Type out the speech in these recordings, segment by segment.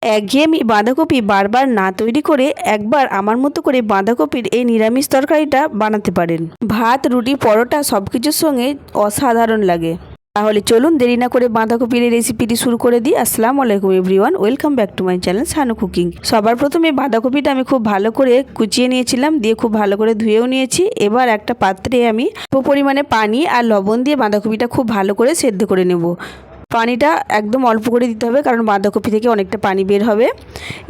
একঘেয়েমি বাঁধাকপি বারবার না তৈরি করে একবার আমার মতো করে বাঁধাকপির এই নিরামিষ তরকারিটা বানাতে পারেন। ভাত, রুটি, পরোটা সব কিছুর সঙ্গে অসাধারণ লাগে। তাহলে চলুন দেরি না করে বাঁধাকপির এই রেসিপিটি শুরু করে দিই। আসসালামু আলাইকুম everyone, welcome back to my channel Sanu cooking. সবার প্রথমে বাঁধাকপিটা আমি খুব ভালো করে কুচিয়ে নিয়েছিলাম, দিয়ে খুব ভালো করে ধুয়েও নিয়েছি। এবার একটা পাত্রে আমি পরিমাণে পানি আর লবণ দিয়ে বাঁধাকপিটা খুব ভালো করে সেদ্ধ করে নেব। পানিটা একদম অল্প করে দিতে হবে, কারণ বাঁধাকপি থেকে অনেকটা পানি বের হবে।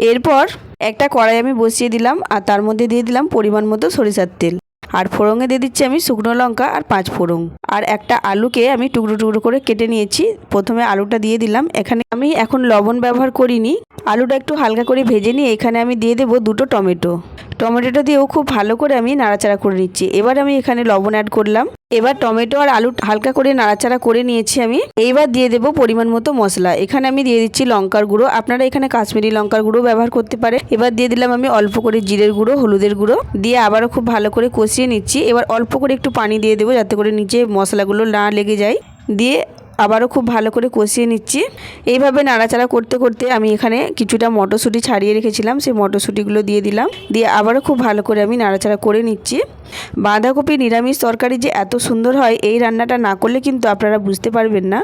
এরপর একটা কড়াই আমি বসিয়ে দিলাম, আর তার মধ্যে দিয়ে দিলাম পরিমাণ মতো সরিষার তেল। আর ফোড়ঙে দিয়ে দিচ্ছি আমি শুকনো লঙ্কা আর 5 ফোড়ন। আর একটা আলুকে আমি টুকরো টুকরো করে কেটে নিয়েছি। প্রথমে আলুটা দিয়ে দিলাম। এখানে আমি এখন লবণ ব্যবহার করিনি। আলুটা একটু হালকা করে ভেজে নিয়ে এখানে আমি দিয়ে দেবো 2টো টমেটো। টমেটোটা দিয়েও খুব ভালো করে আমি নাড়াচাড়া করে নিচ্ছি। এবার আমি এখানে লবণ অ্যাড করলাম। এবার টমেটো আর আলু হালকা করে নাড়াচাড়া করে নিয়েছি আমি। এইবার দিয়ে দেবো পরিমাণ মতো মশলা। এখানে আমি দিয়ে দিচ্ছি লঙ্কার গুঁড়ো, আপনারা এখানে কাশ্মীরি লঙ্কার গুঁড়ো ব্যবহার করতে পারে। এবার দিয়ে দিলাম আমি অল্প করে জিরের গুঁড়ো, হলুদের গুঁড়ো দিয়ে আবারও খুব ভালো করে কষিয়ে নিচ্ছি। এবার অল্প করে একটু পানি দিয়ে দেবো, যাতে করে নিচে মশলাগুলো না লেগে যায়। দিয়ে আবারও খুব ভালো করে কষিয়ে নিচ্ছি। এইভাবে নাড়াচাড়া করতে করতে আমি এখানে কিছুটা মটরশুঁটি ছাড়িয়ে রেখেছিলাম, সেই মটরশুঁটিগুলো দিয়ে দিলাম। দিয়ে আবারও খুব ভালো করে আমি নাড়াচাড়া করে নিচ্ছি। বাঁধাকপি নিরামিষ তরকারি যে এত সুন্দর হয়, এই রান্নাটা না করলে কিন্তু আপনারা বুঝতে পারবেন না।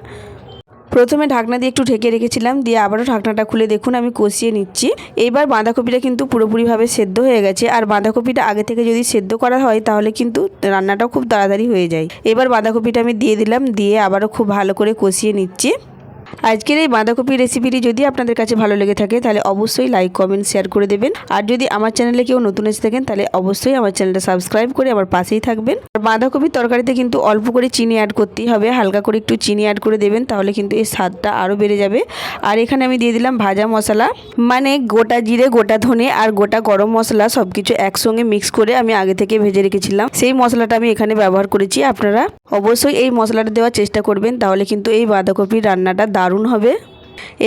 প্রথমে ঢাকনা দিয়ে একটু ঢেকে রেখেছিলাম, দিয়ে আবারও ঢাকনাটা খুলে দেখুন আমি কষিয়ে নিচ্ছি। এইবার বাঁধাকপিটা কিন্তু পুরোপুরিভাবে সেদ্ধ হয়ে গেছে। আর বাঁধাকপিটা আগে থেকে যদি সেদ্ধ করা হয় তাহলে কিন্তু রান্নাটাও খুব তাড়াতাড়ি হয়ে যায়। এবার বাঁধাকপিটা আমি দিয়ে দিলাম, দিয়ে আবারও খুব ভালো করে কষিয়ে নিচ্ছি। আজকের এই বাঁধাকপির রেসিপিটি যদি আপনাদের কাছে ভালো লেগে থাকে তাহলে অবশ্যই লাইক, কমেন্ট, শেয়ার করে দেবেন। আর যদি আমার চ্যানেলে কেউ নতুন এসে থাকেন তাহলে অবশ্যই আমার চ্যানেলটা সাবস্ক্রাইব করে আমার পাশেই থাকবেন। আর বাঁধাকপির তরকারিতে কিন্তু অল্প করে চিনি অ্যাড করতেই হবে, হালকা করে একটু চিনি অ্যাড করে দেবেন, তাহলে কিন্তু এই স্বাদটা আরও বেড়ে যাবে। আর এখানে আমি দিয়ে দিলাম ভাজা মশলা, মানে গোটা জিরে, গোটা ধনে আর গোটা গরম মশলা সব কিছু একসঙ্গে মিক্স করে আমি আগে থেকে ভেজে রেখেছিলাম। সেই মশলাটা আমি এখানে ব্যবহার করেছি। আপনারা অবশ্যই এই মশলাটা দেওয়ার চেষ্টা করবেন, তাহলে কিন্তু এই বাঁধাকপির রান্নাটা দারুণ হবে।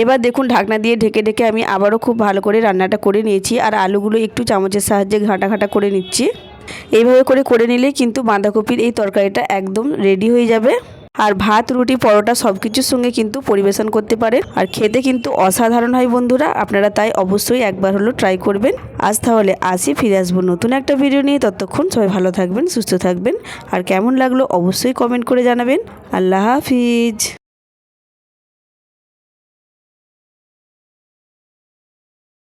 এবার দেখুন ঢাকনা দিয়ে ঢেকে ঢেকে আমি আবারও খুব ভালো করে রান্নাটা করে নিয়েছি। আর আলুগুলো একটু চামচের সাহায্যে ঘাঁটা ঘাঁটা করে নিচ্ছি। এইভাবে করে নিলেই কিন্তু বাঁধাকপির এই তরকারিটা একদম রেডি হয়ে যাবে। আর ভাত, রুটি, পরোটা সব কিছুর সঙ্গে কিন্তু পরিবেশন করতে পারেন। আর খেতে কিন্তু অসাধারণ হয় বন্ধুরা, আপনারা তাই অবশ্যই একবার হলো ট্রাই করবেন। আজ তাহলে আসি, ফিরে আসবো নতুন একটা ভিডিও নিয়ে। ততক্ষণ সবাই ভালো থাকবেন, সুস্থ থাকবেন। আর কেমন লাগলো অবশ্যই কমেন্ট করে জানাবেন। আল্লাহ হাফিজ।